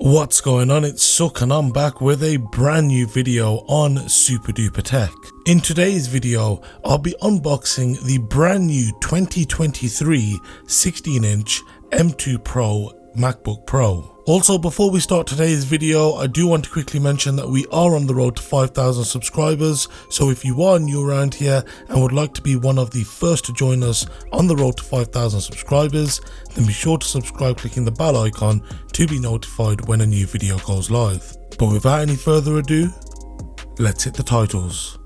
What's going on? It's Suk and I'm back with a brand new video on SuperDuprTech. In today's video, I'll be unboxing the brand new 2023 16-inch M2 Pro MacBook Pro. Also, before we start today's video, I do want to quickly mention that we are on the road to 5,000 subscribers, so if you are new around here and would like to be one of the first to join us on the road to 5,000 subscribers, then be sure to subscribe clicking the bell icon to be notified when a new video goes live. But without any further ado, let's hit the titles.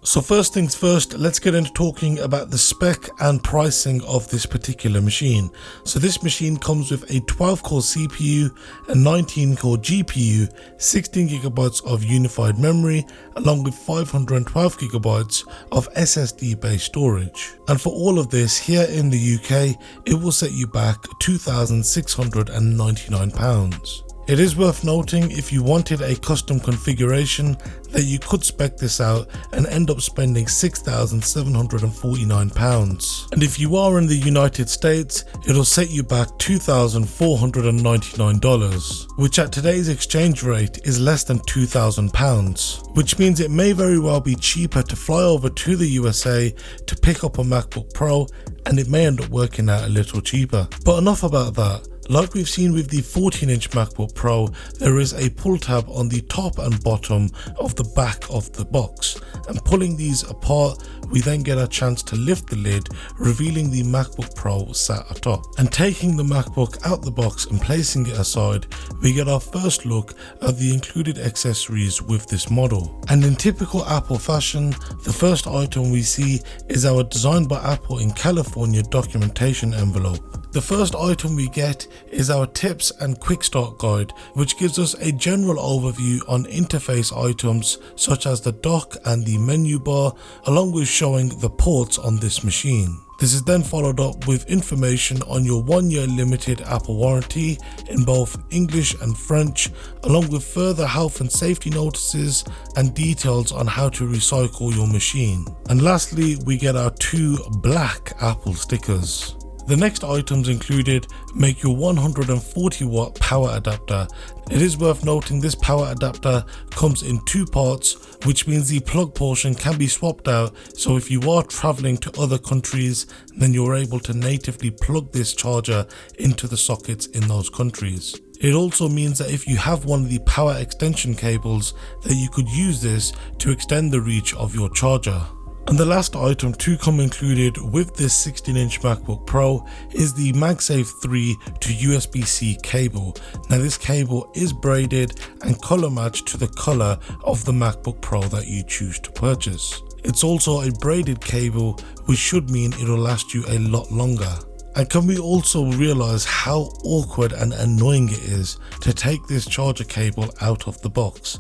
So first things first, let's get into talking about the spec and pricing of this particular machine. So this machine comes with a 12-core CPU, a 19-core GPU, 16GB of unified memory, along with 512GB of SSD-based storage. And for all of this, here in the UK, it will set you back £2,699. It is worth noting, if you wanted a custom configuration, that you could spec this out and end up spending £6,749. And if you are in the United States, it'll set you back $2,499, which at today's exchange rate is less than £2,000, which means it may very well be cheaper to fly over to the USA to pick up a MacBook Pro, and it may end up working out a little cheaper. But enough about that. Like we've seen with the 14-inch MacBook Pro, there is a pull tab on the top and bottom of the back of the box, and pulling these apart, we then get a chance to lift the lid, revealing the MacBook Pro sat atop. And taking the MacBook out the box and placing it aside, we get our first look at the included accessories with this model. And in typical Apple fashion, the first item we see is our Designed by Apple in California documentation envelope. The first item we get is our tips and quick start guide, which gives us a general overview on interface items such as the dock and the menu bar, along with showing the ports on this machine. This is then followed up with information on your 1-year limited Apple warranty in both English and French, along with further health and safety notices and details on how to recycle your machine. And lastly, we get our 2 black Apple stickers. The next items included make your 140 watt power adapter. It is worth noting this power adapter comes in 2 parts, which means the plug portion can be swapped out, so if you are traveling to other countries, then you're able to natively plug this charger into the sockets in those countries. It also means that if you have one of the power extension cables, that you could use this to extend the reach of your charger. And the last item to come included with this 16-inch MacBook Pro is the MagSafe 3 to USB-C cable. Now this cable is braided and color matched to the color of the MacBook Pro that you choose to purchase. It's also a braided cable, which should mean it'll last you a lot longer. And can we also realize how awkward and annoying it is to take this charger cable out of the box?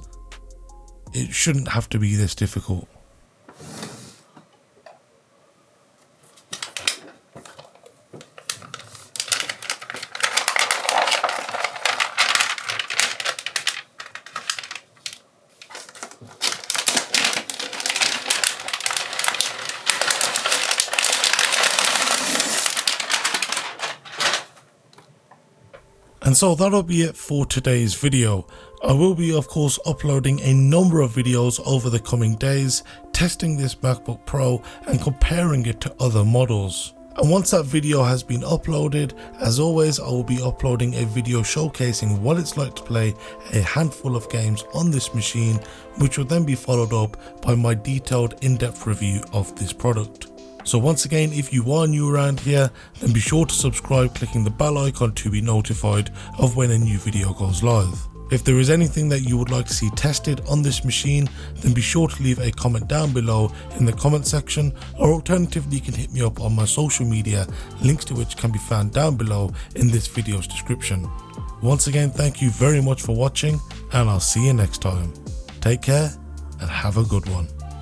It shouldn't have to be this difficult. And so that'll be it for today's video. I will be of course uploading a number of videos over the coming days, testing this MacBook Pro and comparing it to other models. And once that video has been uploaded, as always, I will be uploading a video showcasing what it's like to play a handful of games on this machine, which will then be followed up by my detailed in-depth review of this product. So once again, if you are new around here, then be sure to subscribe clicking the bell icon to be notified of when a new video goes live. If there is anything that you would like to see tested on this machine, then be sure to leave a comment down below in the comment section, or alternatively you can hit me up on my social media, links to which can be found down below in this video's description. Once again, thank you very much for watching, and I'll see you next time. Take care and have a good one.